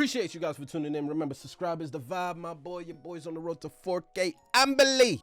Appreciate you guys for tuning in. Remember, subscribe is the vibe, my boy. Your boy's on the road to 4K. Ambly.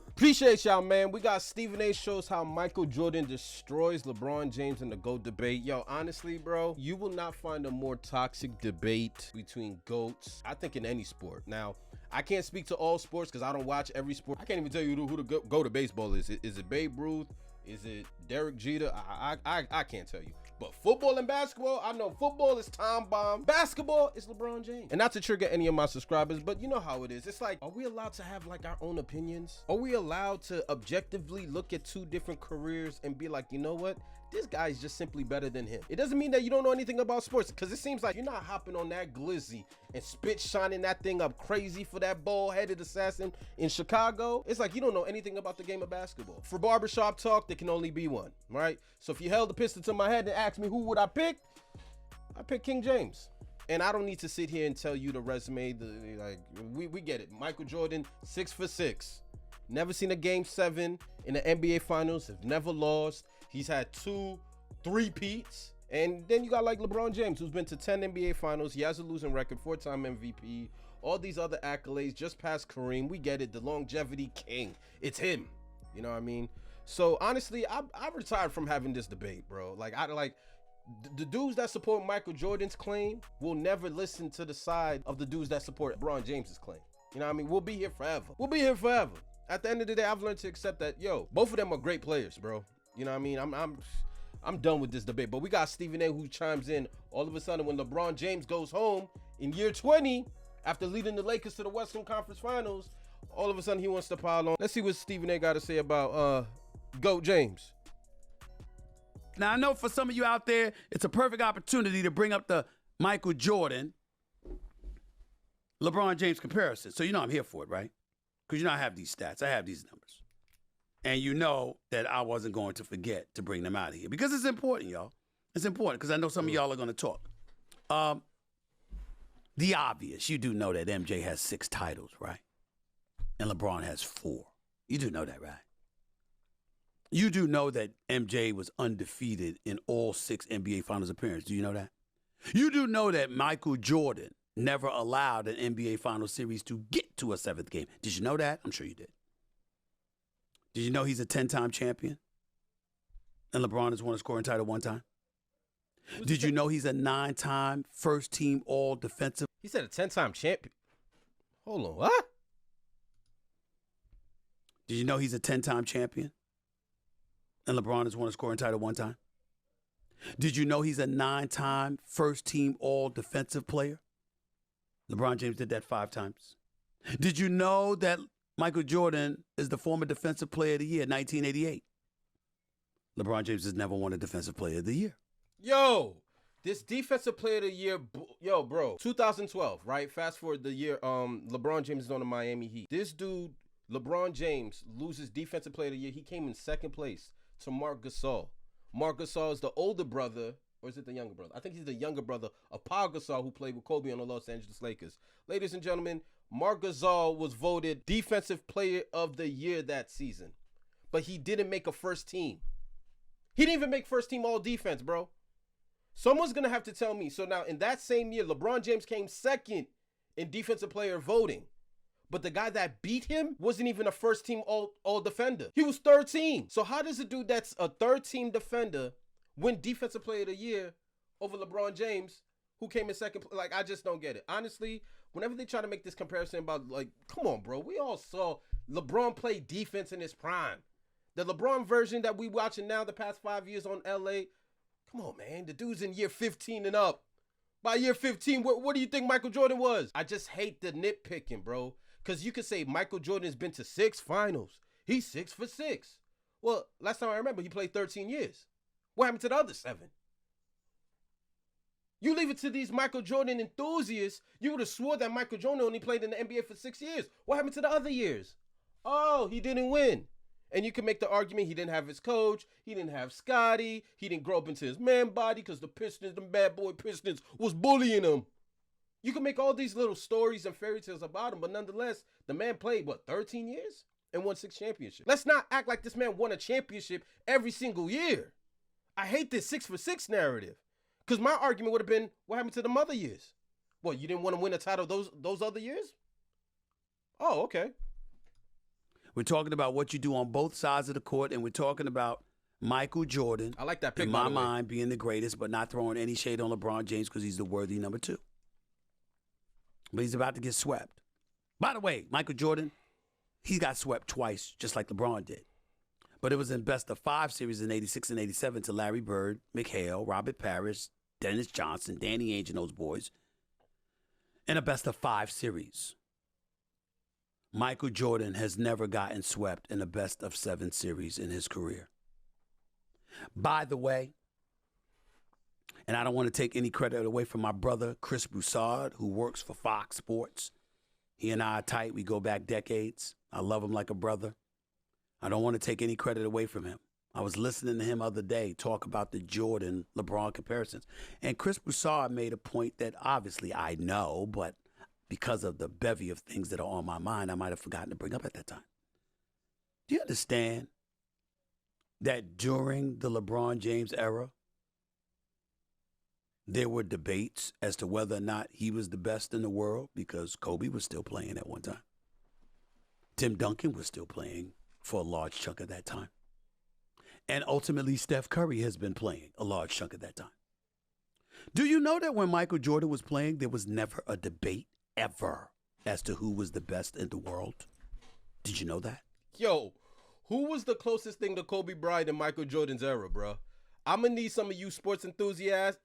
Appreciate y'all, man. We got Stephen A. shows how Michael Jordan destroys LeBron James in the GOAT debate. Yo, honestly, bro, you will not find a more toxic debate between GOATs, I think, in any sport. Now, I can't speak to all sports because I don't watch every sport. I can't even tell you who the GOAT to baseball is. Is it Babe Ruth? Is it Derek Jeter? I can't tell you. But football and basketball, I know football is Tom Bomb. Basketball is LeBron James. And not to trigger any of my subscribers, but you know how it is. It's like, are we allowed to have like our own opinions? Are we allowed to objectively look at two different careers and be like, you know what? This guy's just simply better than him. It doesn't mean that you don't know anything about sports, because it seems like you're not hopping on that glizzy and spit shining that thing up crazy for that bald-headed assassin in Chicago. It's like you don't know anything about the game of basketball. For barbershop talk, there can only be one, right? So if you held the pistol to my head and asked me who would I pick King James. And I don't need to sit here and tell you the resume. We get it. Michael Jordan, 6 for 6. Never seen a game 7 in the NBA Finals. Have never lost. He's had 2 3-peats. And then you got like LeBron James, who's been to 10 NBA Finals. He has a losing record, 4-time MVP. All these other accolades, just past Kareem. We get it. The longevity king. It's him. You know what I mean? So honestly, I retired from having this debate, bro. Like the dudes that support Michael Jordan's claim will never listen to the side of the dudes that support LeBron James's claim. You know what I mean? We'll be here forever. We'll be here forever. At the end of the day, I've learned to accept that, yo, both of them are great players, bro. You know what I mean? I'm done with this debate. But we got Stephen A. who chimes in all of a sudden when LeBron James goes home in year 20 after leading the Lakers to the Western Conference Finals. All of a sudden he wants to pile on. Let's see what Stephen A. got to say about GOAT James. Now, I know for some of you out there, it's a perfect opportunity to bring up the Michael Jordan, LeBron James comparison. So you know I'm here for it, right? Because you know I have these stats. I have these numbers. And you know that I wasn't going to forget to bring them out of here. Because it's important, y'all. It's important because I know some of y'all are going to talk. The obvious. You do know that MJ has 6 titles, right? And LeBron has 4. You do know that, right? You do know that MJ was undefeated in all 6 NBA Finals appearances. Do you know that? You do know that Michael Jordan never allowed an NBA Finals series to get to a 7th game. Did you know that? I'm sure you did. Did you know he's a 10-time champion? And LeBron has won a scoring title 1 time? Did you know he's a 9-time first-team all-defensive? He said a 10-time champion. Hold on, what? Did you know he's a 10-time champion? And LeBron has won a scoring title 1 time? Did you know he's a 9-time first-team all-defensive player? LeBron James did that 5 times. Did you know that Michael Jordan is the former Defensive Player of the Year, 1988? LeBron James has never won a Defensive Player of the Year. Yo, this Defensive Player of the Year, yo, bro, 2012, right? Fast forward the year, LeBron James is on the Miami Heat. This dude, LeBron James, loses Defensive Player of the Year. He came in 2nd place to Marc Gasol. Marc Gasol is the older brother, or is it the younger brother? I think he's the younger brother of Paul Gasol, who played with Kobe on the Los Angeles Lakers. Ladies and gentlemen, Marc Gasol was voted Defensive Player of the Year that season, but he didn't make a first team. He didn't even make first team all defense, bro. Someone's going to have to tell me. So now in that same year, LeBron James came 2nd in defensive player voting. But the guy that beat him wasn't even a first team all defender. He was 3rd team. So how does a dude that's a 3rd team defender win Defensive Player of the Year over LeBron James, who came in 2nd? Like, I just don't get it. Honestly, whenever they try to make this comparison about, like, come on, bro. We all saw LeBron play defense in his prime. The LeBron version that we watching now the past 5 years on LA, come on, man. The dude's in year 15 and up. By year 15, what do you think Michael Jordan was? I just hate the nitpicking, bro. Because you could say Michael Jordan's been to 6 finals. He's 6 for 6. Well, last time I remember, he played 13 years. What happened to the other 7? You leave it to these Michael Jordan enthusiasts, you would have swore that Michael Jordan only played in the NBA for 6 years. What happened to the other years? Oh, he didn't win. And you can make the argument he didn't have his coach, he didn't have Scotty, he didn't grow up into his man body because the Pistons, the bad boy Pistons, was bullying him. You can make all these little stories and fairy tales about him, but nonetheless, the man played, 13 years and won 6 championships. Let's not act like this man won a championship every single year. I hate this 6 for 6 narrative. Because my argument would have been, what happened to the other years? What, you didn't want to win a title those other years? Oh, okay. We're talking about what you do on both sides of the court, and we're talking about Michael Jordan. I like that pick, in by my the way. mind, being the greatest, but not throwing any shade on LeBron James because he's the worthy number 2. But he's about to get swept. By the way, Michael Jordan, he got swept twice, just like LeBron did. But it was in best of 5 series in 86 and 87 to Larry Bird, McHale, Robert Parrish, Dennis Johnson, Danny Ainge, and those boys. In a best of 5 series. Michael Jordan has never gotten swept in a best of 7 series in his career. By the way, and I don't want to take any credit away from my brother, Chris Broussard, who works for Fox Sports. He and I are tight. We go back decades. I love him like a brother. I don't want to take any credit away from him. I was listening to him the other day talk about the Jordan-LeBron comparisons. And Chris Broussard made a point that obviously I know, but because of the bevy of things that are on my mind, I might have forgotten to bring up at that time. Do you understand that during the LeBron James era, there were debates as to whether or not he was the best in the world because Kobe was still playing at one time. Tim Duncan was still playing for a large chunk of that time. And ultimately, Steph Curry has been playing a large chunk of that time. Do you know that when Michael Jordan was playing, there was never a debate ever as to who was the best in the world? Did you know that? Yo, who was the closest thing to Kobe Bryant in Michael Jordan's era, bro? I'm gonna need some of you sports enthusiasts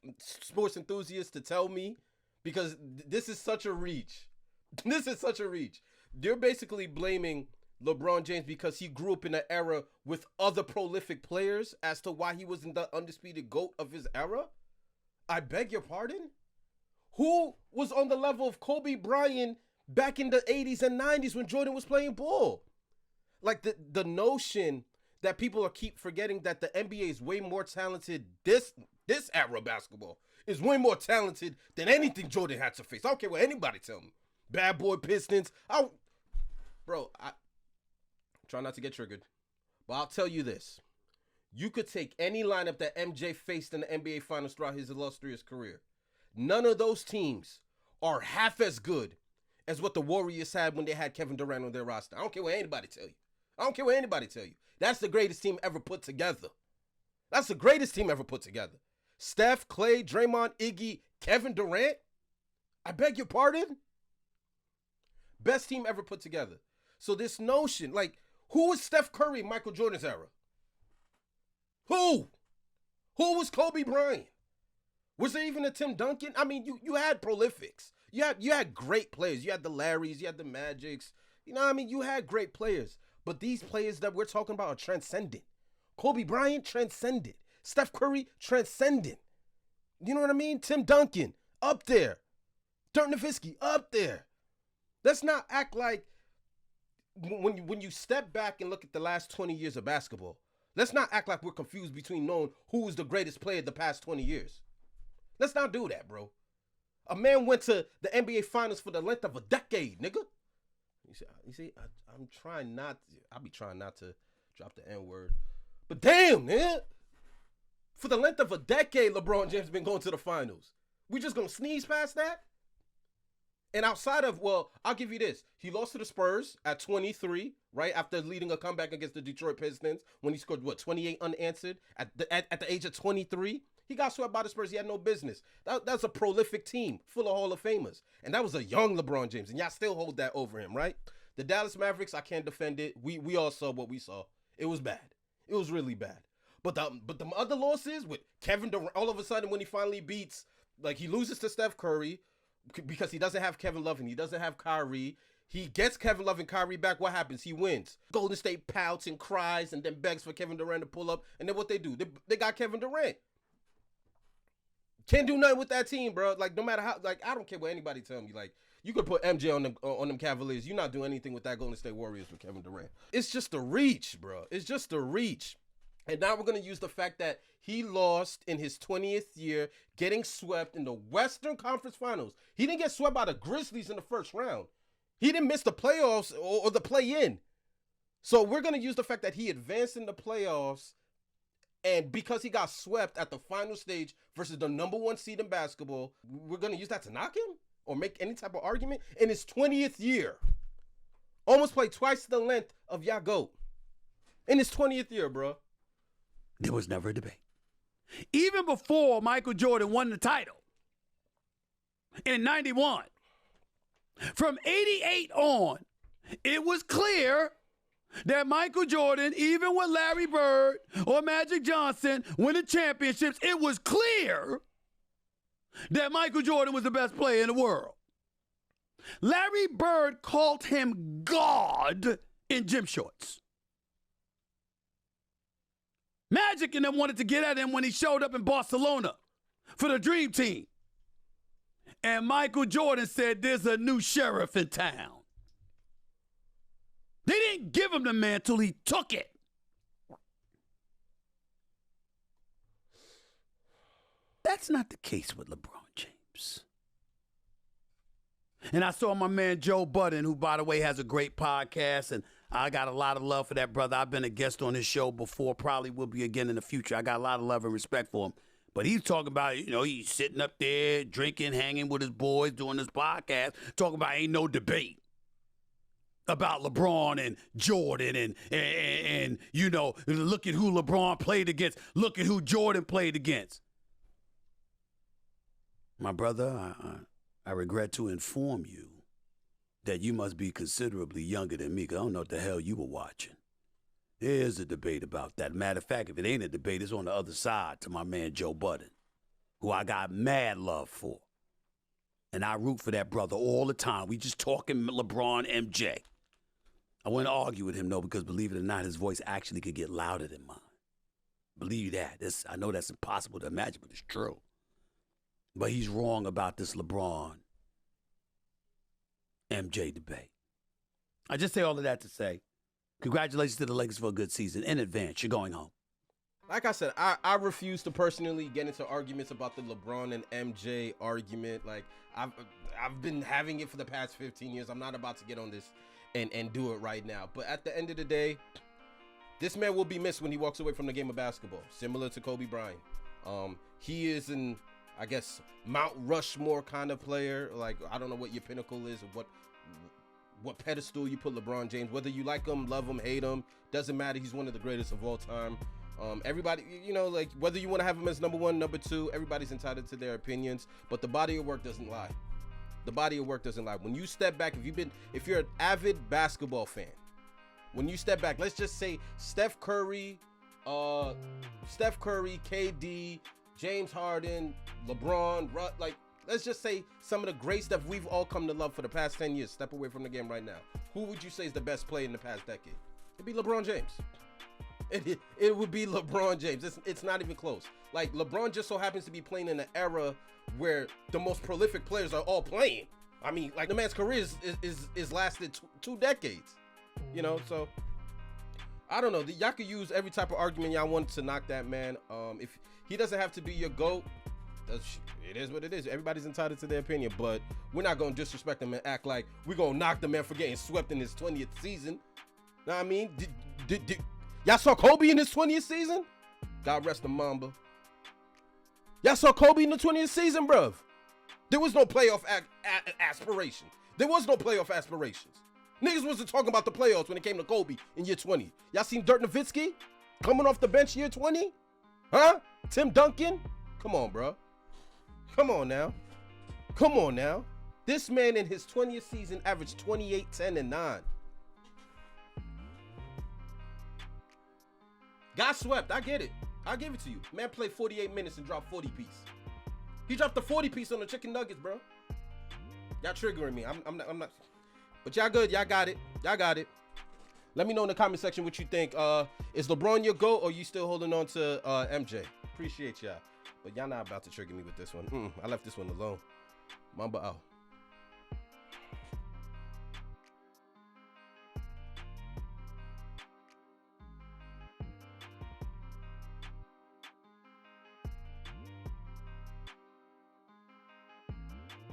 to tell me, because this is such a reach. This is such a reach. They're basically blaming LeBron James because he grew up in an era with other prolific players as to why he wasn't the undisputed GOAT of his era? I beg your pardon? Who was on the level of Kobe Bryant back in the 80s and 90s when Jordan was playing ball? Like the notion that people are keep forgetting that the NBA is way more talented, this era of basketball is way more talented than anything Jordan had to face. I don't care what anybody tell me. Bad boy Pistons. I try not to get triggered, but I'll tell you this. You could take any lineup that MJ faced in the NBA Finals throughout his illustrious career. None of those teams are half as good as what the Warriors had when they had Kevin Durant on their roster. I don't care what anybody tell you. That's the greatest team ever put together. Steph, Clay, Draymond, Iggy, Kevin Durant. I beg your pardon? Best team ever put together. So this notion, like, who was Steph Curry in Michael Jordan's era? Who? Who was Kobe Bryant? Was there even a Tim Duncan? I mean, you had prolifics. You had great players. You had the Larrys, you had the Magics. You know what I mean? You had great players. But these players that we're talking about are transcendent. Kobe Bryant, transcendent. Steph Curry, transcendent. You know what I mean? Tim Duncan, up there. Dirk Nowitzki, up there. Let's not act like when you step back and look at the last 20 years of basketball, let's not act like we're confused between knowing who was the greatest player the past 20 years. Let's not do that, bro. A man went to the NBA Finals for the length of a decade, nigga. You see, I'm trying not to, I'll be trying not to drop the N-word. But damn, man. For the length of a decade, LeBron James been going to the finals. We just gonna sneeze past that? And outside of, well, I'll give you this. He lost to the Spurs at 23, right? After leading a comeback against the Detroit Pistons when he scored, 28 unanswered at the age of 23. He got swept by the Spurs. He had no business. That's a prolific team full of Hall of Famers. And that was a young LeBron James. And y'all still hold that over him, right? The Dallas Mavericks, I can't defend it. We all saw what we saw. It was bad. It was really bad. But the other losses with Kevin Durant, all of a sudden when he finally beats, like he loses to Steph Curry because he doesn't have Kevin Love and he doesn't have Kyrie. He gets Kevin Love and Kyrie back. What happens? He wins. Golden State pouts and cries and then begs for Kevin Durant to pull up. And then what they do? They got Kevin Durant. Can't do nothing with that team, bro. Like, no matter how, like, I don't care what anybody tell me. Like, you could put MJ on them Cavaliers. You're not doing anything with that Golden State Warriors with Kevin Durant. It's just a reach, bro. It's just a reach. And now we're going to use the fact that he lost in his 20th year, getting swept in the Western Conference Finals. He didn't get swept by the Grizzlies in the first round. He didn't miss the playoffs or the play-in. So we're going to use the fact that he advanced in the playoffs, and because he got swept at the final stage versus the number one seed in basketball, we're going to use that to knock him? or make any type of argument in his 20th year. Almost played twice the length of y'all GOAT. In his 20th year, bro. There was never a debate. Even before Michael Jordan won the title in 91, from 88 on, it was clear that Michael Jordan, even with Larry Bird or Magic Johnson winning championships, it was clear that Michael Jordan was the best player in the world. Larry Bird called him God in gym shorts. Magic and them wanted to get at him when he showed up in Barcelona for the Dream Team. And Michael Jordan said, there's a new sheriff in town. They didn't give him the mantle, he took it. That's not the case with LeBron James. And I saw my man Joe Budden, who, by the way, has a great podcast, and I got a lot of love for that brother. I've been a guest on his show before, probably will be again in the future. I got a lot of love and respect for him. But he's talking about, he's sitting up there, drinking, hanging with his boys, doing this podcast, talking about ain't no debate about LeBron and Jordan and look at who LeBron played against. Look at who Jordan played against. My brother, I regret to inform you that you must be considerably younger than me, because I don't know what the hell you were watching. There is a debate about that. Matter of fact, if it ain't a debate, it's on the other side to my man Joe Budden, who I got mad love for. And I root for that brother all the time. We just talking LeBron, MJ. I wouldn't argue with him, though, because believe it or not, his voice actually could get louder than mine. Believe that. I know that's impossible to imagine, but it's true. But he's wrong about this LeBron MJ debate. I just say all of that to say, congratulations to the Lakers for a good season. In advance, you're going home. Like I said, I refuse to personally get into arguments about the LeBron and MJ argument. Like, I've been having it for the past 15 years. I'm not about to get on this and do it right now. But at the end of the day, this man will be missed when he walks away from the game of basketball, similar to Kobe Bryant. He is an, I guess, Mount Rushmore kind of player. Like, I don't know what your pinnacle is, or what pedestal you put LeBron James. Whether you like him, love him, hate him, doesn't matter. He's one of the greatest of all time. Everybody, like, whether you want to have him as number one, number two, everybody's entitled to their opinions, but the body of work doesn't lie. The body of work doesn't lie. When you step back, if you're an avid basketball fan, when you step back, let's just say Steph Curry, KD, James Harden, LeBron, like, let's just say some of the great stuff we've all come to love for the past 10 years, step away from the game right now. Who would you say is the best player in the past decade? It'd be LeBron James. It would be LeBron James. It's not even close. Like, LeBron just so happens to be playing in an era where the most prolific players are all playing. I mean, like, the man's career is lasted two decades. So I don't know. Y'all could use every type of argument y'all want to knock that man. If he doesn't have to be your GOAT, it is what it is. Everybody's entitled to their opinion, but we're not going to disrespect him and act like we're going to knock the man for getting swept in his 20th season. Know what I mean? Y'all saw Kobe in his 20th season? God rest the Mamba. Y'all saw Kobe in the 20th season, bruv. There was no playoff aspiration. There was no playoff aspirations. Niggas wasn't talking about the playoffs when it came to Kobe in year 20. Y'all seen Dirk Nowitzki coming off the bench year 20? Huh? Tim Duncan? Come on, bro. Come on now. This man in his 20th season averaged 28, 10, and 9. Got swept. I get it. I'll give it to you. Man played 48 minutes and dropped 40 piece. He dropped the 40 piece on the chicken nuggets, bro. Y'all triggering me. I'm not. But y'all good. Y'all got it. Let me know in the comment section what you think. Is LeBron your GOAT, or you still holding on to MJ? Appreciate y'all. But y'all not about to trigger me with this one. I left this one alone. Mamba out.